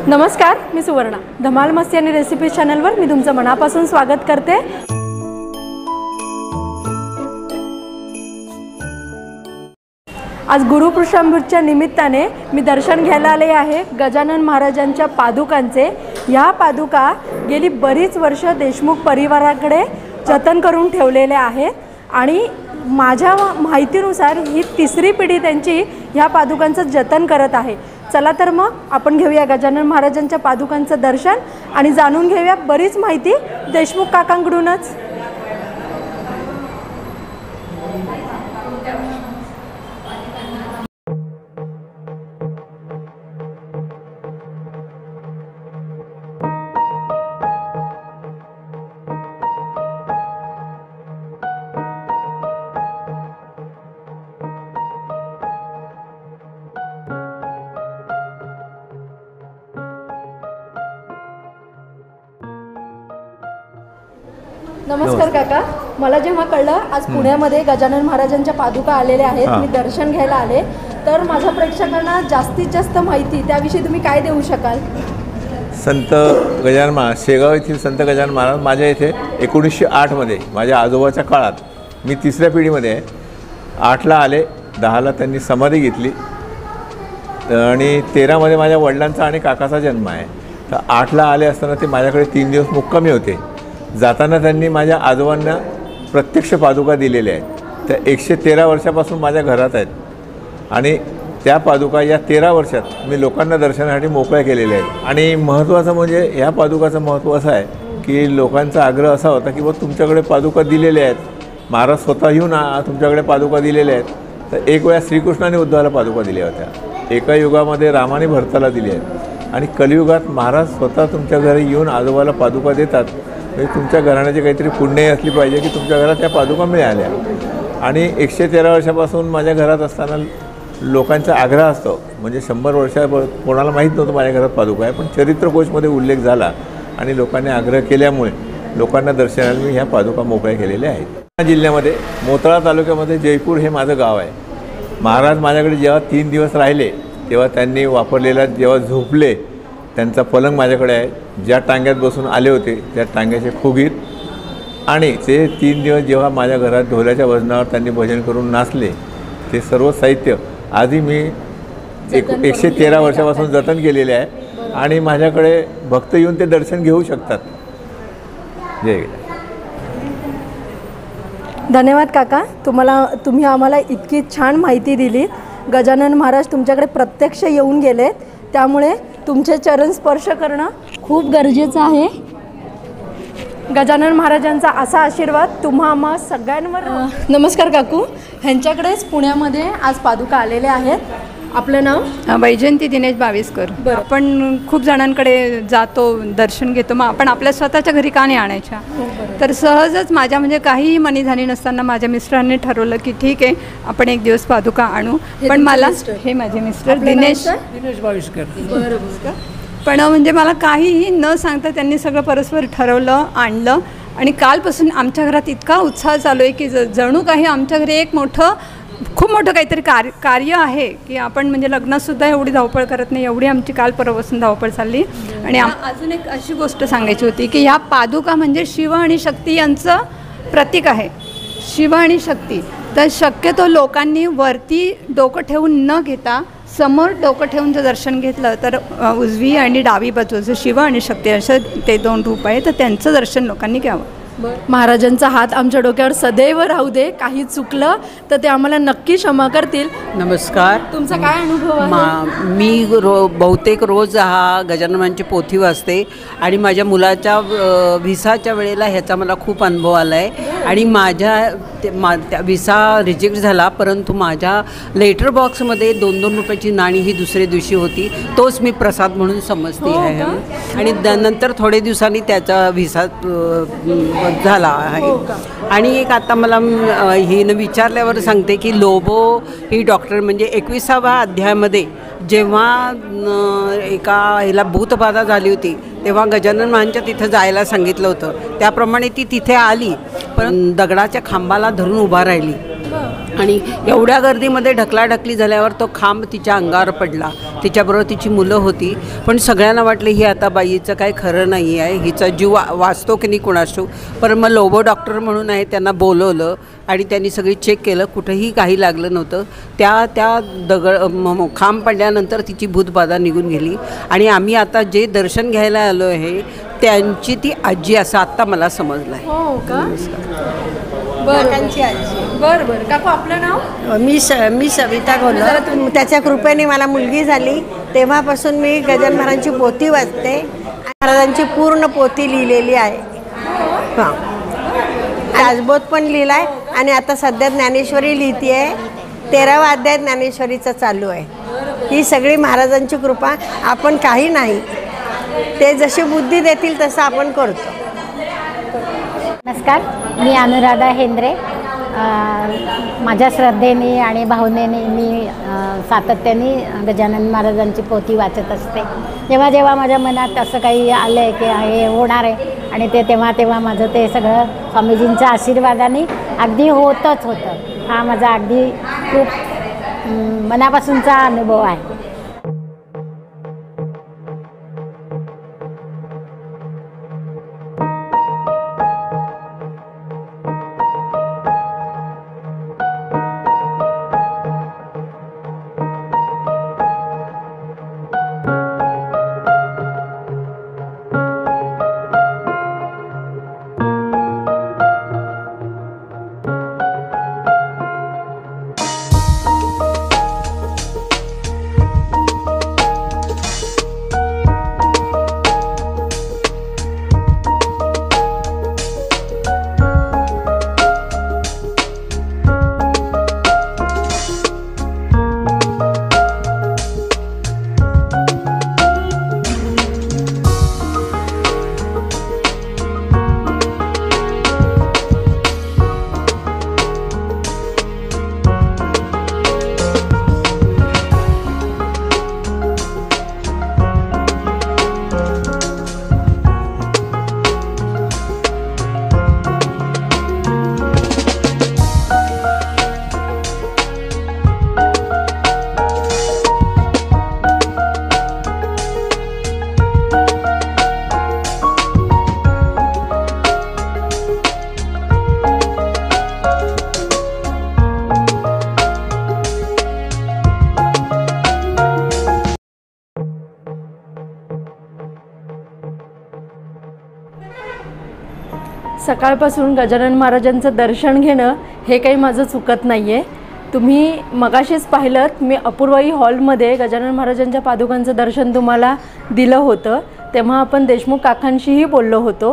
नमस्कार, मी सुवर्णा. धमाल मस्ती आणि रेसिपी चॅनलवर मी तुमचं मनापासून स्वागत करते. आज गुरुपुष्यामृतच्या निमित्ताने मी दर्शन घ्यायला आले आहे गजानन महाराजांच्या पादुकांचे. ह्या पादुका गेली बरीच वर्ष देशमुख परिवाराकडे जतन करून ठेवलेल्या आहेत आणि माझ्या माहितीनुसार ही तिसरी पिढी त्यांची ह्या पादुकांचं जतन करत आहे. चला तर मग आपण घेऊया गजानन महाराजांच्या पादुकांचं दर्शन आणि जाणून घेऊया बरीच माहिती देशमुख काकांकडूनच. नमस्कार काका. मला जेव्हा कळलं आज पुण्यामध्ये गजानन महाराजांच्या पादुका आलेल्या आहेत, मी दर्शन घ्यायला आले, तर माझ्या प्रेक्षकांना जास्तीत जास्त माहिती त्याविषयी तुम्ही काय देऊ शकाल? संत गजानन महाराज, शेगाव येथील संत गजानन महाराज माझ्या इथे 1908 मध्ये माझ्या आजोबाच्या काळात, मी तिसऱ्या पिढीमध्ये आहे. 8ला आले, 10ला त्यांनी समाधी घेतली आणि 13 मध्ये माझ्या वडिलांचा आणि काकाचा जन्म आहे. तर 8ला आले असताना ते माझ्याकडे 3 दिवस मुक्कामी होते. जाताना त्यांनी माझ्या आजोबांना प्रत्यक्ष पादुका दिलेल्या आहेत. त्या 113 वर्षापासून माझ्या घरात आहेत आणि त्या पादुका या 13 वर्षात मी लोकांना दर्शनासाठी मोकळ्या केलेल्या आहेत. आणि महत्त्वाचं म्हणजे ह्या पादुकाचं महत्त्व असं आहे की लोकांचा आग्रह असा होता की तुमच्याकडे पादुका दिलेल्या आहेत, महाराज स्वतः येऊन तुमच्याकडे पादुका दिलेल्या आहेत. तर एक वेळा श्रीकृष्णाने उद्धवाला पादुका दिल्या होत्या, एका युगामध्ये रामाने भरताला दिल्या आहेत आणि कलियुगात महाराज स्वतः तुमच्या घरी येऊन आजोबाला पादुका देतात. म्हणजे तुमच्या घराण्याची काहीतरी पुण्यही असली पाहिजे की तुमच्या घरात त्या पादुका मिळाल्या. आणि 113 वर्षापासून माझ्या घरात असताना लोकांचा आग्रह असतो, म्हणजे 100 वर्षा कोणाला माहीत नव्हतं माझ्या घरात पादुका आहे, पण चरित्रकोशमध्ये उल्लेख झाला आणि लोकांनी आग्रह केल्यामुळे लोकांना दर्शनाला मी ह्या पादुका मोकळ्या केलेल्या आहेत. जिल्ह्यामध्ये मोताळा तालुक्यामध्ये जयपूर हे माझं गाव आहे. महाराज माझ्याकडे जेव्हा 3 दिवस राहिले तेव्हा त्यांनी वापरलेला, जेव्हा झोपले त्यांचा पलंग माझ्याकडे आहे. ज्या टांग्यात बसून आले होते त्या टांग्याचे फुगीर आणि ते 3 दिवस जेव्हा माझ्या घरात ढोल्याच्या वजनावर त्यांनी भजन करून नाचले, ते सर्व साहित्य आधी मी 113 वर्षापासून जतन केलेले आहे आणि माझ्याकडे भक्त येऊन ते दर्शन घेऊ शकतात. जय. धन्यवाद काका. तुम्ही आम्हाला इतकी छान माहिती दिली. गजानन महाराज तुमच्याकडे प्रत्यक्ष येऊन गेलेत, त्यामुळे तुमचे चरण स्पर्श करणं खूप गरजेचं आहे. गजानन महाराजांचा असा आशीर्वाद तुम्हा आम्हा सगळ्यांवर. नमस्कार काकू. ह्यांच्याकडेच पुण्यामध्ये आज पादुका आलेल्या आहेत. आपलं नाव? वैजयंती दिनेश बावीसकर. आपण खूप जणांकडे जातो, दर्शन घेतो, मग आपण आपल्या स्वतःच्या घरी का नाही आणायच्या? तर सहजच माझ्या म्हणजे काहीही मनी झाली नसताना माझ्या मिस्टरांनी ठरवलं की ठीक आहे आपण एक दिवस पादुका आणू. पण मला हे माझे मिस्टर दिनेश बावीसकर. बरोबर. पण म्हणजे मला काहीही न सांगता त्यांनी सगळं परस्पर ठरवलं, आणलं आणि कालपासून आमच्या घरात इतका उत्साह चालू आहे की जणू काही आमच्या घरी एक खूप मोठं काहीतरी कार्य आहे की आपण म्हणजे लग्नातसुद्धा एवढी धावपळ करत नाही, एवढी आमची काल परवापासून धावपळ चालली. आणि अजून एक अशी गोष्ट सांगायची होती की ह्या पादुका म्हणजे शिव आणि शक्ती यांचं प्रतीक आहे. शिव आणि शक्ती. तर शक्यतो लोकांनी वरती डोकं ठेवून न घेता समोर डोकं ठेवून जर दर्शन घेतलं तर उजवी आणि डावी बाजू जर शिव आणि शक्ती असं ते 2 रूप आहे, तर त्यांचं दर्शन लोकांनी घ्यावं. महाराजांचा हात आमच्या डोक्यावर सदैव राहू दे. काही चुकलं तर ते आम्हाला नक्की क्षमा करतील. नमस्कार. तुमचा काय अनुभव आहे? मी बहुतेक रोज हा गजाननांची पोथी वाचते आणि माझ्या मुलाच्या व्हिसाच्या वेळेला ह्याचा मला खूप अनुभव आला आहे. आणि माझ्या व्हिसा रिजेक्ट झाला, परंतु माझ्या लेटर बॉक्समध्ये 2-2 रुपयाची नाणी ही दुसऱ्या दिवशी होती. तोच मी प्रसाद म्हणून समजते आहे. आणि नंतर थोडे दिवसांनी त्याचा व्हिसा झाला आहे. आणि एक आता मला हिनं विचारल्यावर सांगते की लोबो ही डॉक्टर म्हणजे 21व्या अध्यायामध्ये जेव्हा एका ह्याला भूतबाधा झाली होती तेव्हा गजानन महाराजांच्या तिथं जायला सांगितलं होतं. त्याप्रमाणे ती तिथे आली, पण दगडाच्या खांबाला धरून उभा राहिली आणि एवढ्या गर्दीमध्ये ढकलाढकली झाल्यावर तो खांब तिच्या अंगावर पडला. तिच्याबरोबर तिची मुलं होती. पण सगळ्यांना वाटलं ही आता बाईचं काय खरं नाही आहे, हिचा जीव वाचतो की नाही कुणास ठाऊक. पण मग लोबो डॉक्टर म्हणून आहे त्यांना बोलवलं आणि त्यांनी सगळी चेक केलं, कुठंही काही लागलं नव्हतं. त्या खांब पडल्यानंतर तिची भूतबाधा निघून गेली. आणि आम्ही आता जे दर्शन घ्यायला आलो आहे त्यांची ती आजी असं आत्ता मला समजलं आहे. हो का? काकांची आजी. बरं बरं. काकू आपलं नाव? मी सविता गोल. त्याच्या कृपेने मला मुलगी झाली. तेव्हापासून मी गजानन महाराजांची पोथी वाचते. महाराजांची पूर्ण पोथी लिहिलेली आहे. हां, दासबोध पण लिहिलाय आणि आता सध्या ज्ञानेश्वरी लिहिते आहे. 13वा अध्याय ज्ञानेश्वरीचा चालू आहे. ही सगळी महाराजांची कृपा. आपण काही नाही, ते जशी बुद्धी देतील तसं आपण करतो. नमस्कार, मी अनुराधा हेंद्रे. माझ्या श्रद्धेने आणि भावनेने मी सातत्याने गजानन महाराजांची पोथी वाचत असते. जेव्हा जेव्हा माझ्या मनात असं काही आलं आहे की हे होणार आहे आणि ते तेव्हा माझं ते सगळं स्वामीजींच्या आशीर्वादाने अगदी होतच होतं. हा माझा अगदी खूप मनापासूनचा अनुभव आहे. सकाळपासून गजानन महाराजांचं दर्शन घेणं हे काही माझं चुकत नाही आहे. तुम्ही मगाशीच पाहिलं, मी अपूर्वाई हॉलमध्ये गजानन महाराजांच्या पादुकांचं दर्शन तुम्हाला दिलं होतं. तेव्हा आपण देशमुख काकांशीही बोललो होतो.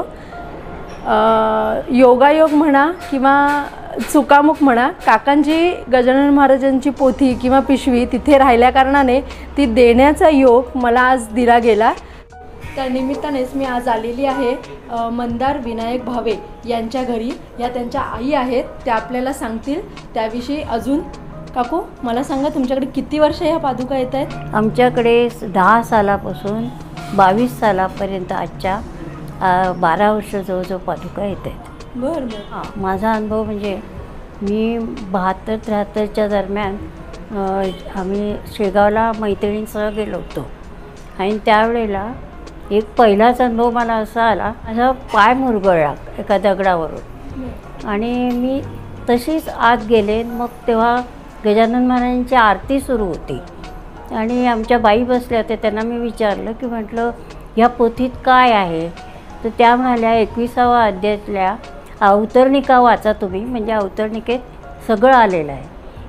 योगायोग म्हणा किंवा चुकामुक म्हणा, काकांची गजानन महाराजांची पोथी किंवा पिशवी तिथे राहिल्याकारणाने ती देण्याचा योग मला आज दिला गेला. त्या निमित्तानेच मी आज आलेली आहे मंदार विनायक भावे यांच्या घरी. या त्यांच्या आई आहेत, त्या आपल्याला सांगतील त्याविषयी अजून. काकू, मला सांगा, तुमच्याकडे किती वर्ष ह्या पादुका येत आहेत? आमच्याकडे 10 सालापासून 22 सालापर्यंत आजच्या 12 वर्ष जवळजवळ पादुका येत आहेत. बरं बरं. हां, माझा अनुभव म्हणजे मी 72-73च्या दरम्यान आम्ही शेगावला मैत्रिणींसह गेलो होतो आणि त्यावेळेला एक पहिलाच अनुभव मला असा आला, माझा पाय मुरगळला एका दगडावरून आणि मी तशीच आत गेले. मग तेव्हा गजानन महाराजांची आरती सुरू होती आणि आमच्या बाई बसल्या होत्या. त्यांना मी विचारलं की म्हटलं ह्या पोथीत काय आहे, तर त्या म्हणाल्या 21व्या अध्यायातल्या अवतरणिका वाचा तुम्ही, म्हणजे अवतरणिकेत सगळं आलेलं आहे.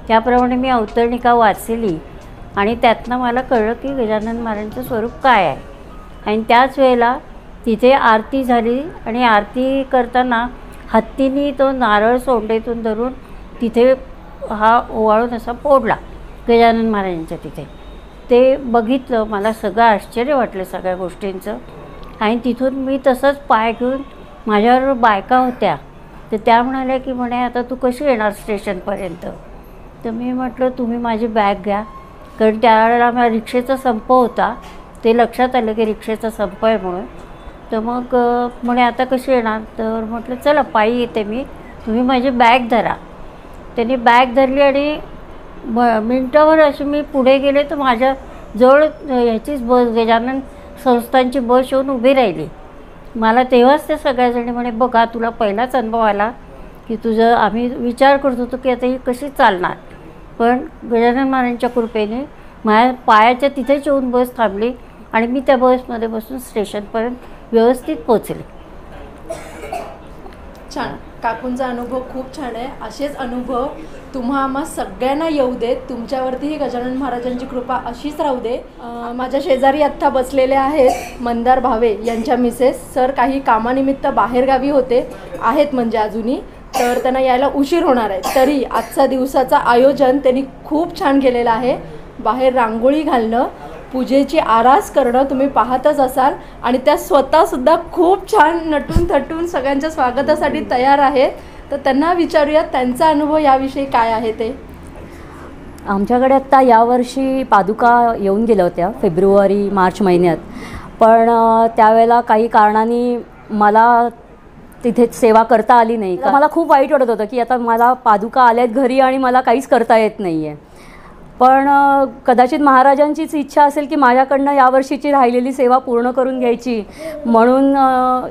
त्याप्रमाणे मी अवतरणिका वाचली आणि त्यातनं मला कळलं की गजानन महाराजांचं स्वरूप काय आहे. आणि त्याच वेळेला तिथे आरती झाली आणि आरती करताना हत्तीने तो नारळ सोंडेतून धरून तिथे हा ओवाळून असा फोडला गजानन महाराजांच्या तिथे. ते बघितलं, मला सगळं आश्चर्य वाटलं सगळ्या गोष्टींचं. आणि तिथून मी तसंच पाय घेऊन, माझ्याबरोबर बायका होत्या, तर त्या म्हणाल्या की म्हणे आता तू कशी येणार स्टेशनपर्यंत. तर मी म्हटलं तुम्ही माझी बॅग घ्या, कारण त्यावेळेला मला रिक्षेचा संप होता. ते लक्षात आलं की रिक्षेचा संप आहे म्हणून. तर मग म्हणे आता कशी येणार, तर म्हटलं चला पायी येते मी, तुम्ही माझी बॅग धरा. त्यांनी बॅग धरली आणि मिनटावर अशी मी पुढे गेले तर माझ्या जवळ ह्याचीच बस, गजानन संस्थांची बस येऊन उभी राहिली. मला तेव्हाच ते सगळ्याजणी म्हणे, बघा तुला पहिलाच अनुभव आला की तुझं, आम्ही विचार करत होतो की आता ही कशी चालणार, पण गजानन महाराजांच्या कृपेने माझ्या पायाच्या तिथेच येऊन बस थांबली आणि मी त्या बसमध्ये बसून स्टेशनपर्यंत व्यवस्थित पोचले. छान. काकूंचा अनुभव खूप छान आहे. असेच अनुभव तुम्हा आम्हा सगळ्यांना येऊ देत. तुमच्यावरतीही गजानन महाराजांची कृपा अशीच राहू दे. माझ्या शेजारी आत्ता बसलेले आहेत मंदार भावे यांच्या मिसेस. सर काही कामानिमित्त बाहेरगावी आहेत म्हणजे अजूनही, तर त्यांना यायला उशीर होणार आहे. तरी आजचा दिवसाचं आयोजन त्यांनी खूप छान केलेलं आहे. बाहेर रांगोळी घालणं, पूजेची आरास करणं तुम्ही पाहतच असाल आणि त्या स्वतःसुद्धा खूप छान नटून थटून सगळ्यांच्या स्वागतासाठी तयार आहेत. तर त्यांना विचारूयात त्यांचा अनुभव याविषयी काय आहे ते. आमच्याकडे आत्ता यावर्षी पादुका येऊन गेल्या होत्या फेब्रुवारी मार्च महिन्यात, पण त्यावेळेला काही कारणाने मला तिथे सेवा करता आली नाही. मला खूप वाईट वाटत होतं की आता मला पादुका आल्यात घरी आणि मला काहीच करता येत नाही आहे. पण कदाचित महाराजांचीच इच्छा असेल की माझ्याकडनं यावर्षीची राहिलेली सेवा पूर्ण करून घ्यायची, म्हणून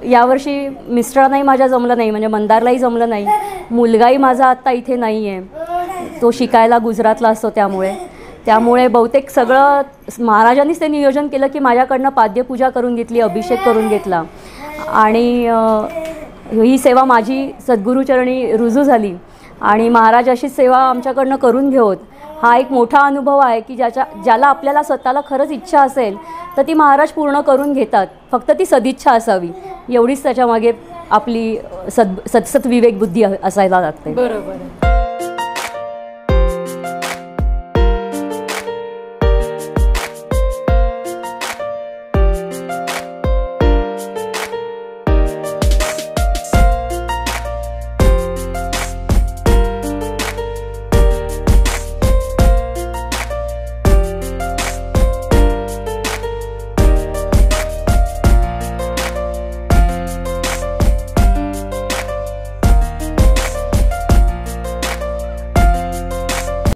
यावर्षी मिस्टरांनाही माझ्या जमलं नाही, म्हणजे मंदारलाही जमलं नाही. मुलगाही माझा आत्ता इथे नाही आहे, तो शिकायला गुजरातला असतो. त्यामुळे बहुतेक सगळं महाराजांनीच ते नियोजन केलं की माझ्याकडनं पाद्यपूजा करून घेतली, अभिषेक करून घेतला आणि ही सेवा माझी सद्गुरूचरणी रुजू झाली आणि महाराज अशीच सेवा आमच्याकडनं करून घेऊत. हा एक मोठा अनुभव आहे की ज्याला आपल्याला स्वतःला खरंच इच्छा असेल तर ती महाराज पूर्ण करून घेतात. फक्त ती सदिच्छा असावी, एवढीच त्याच्यामागे आपली सत्सत विवेक बुद्धी असायला लागते. बरोबर.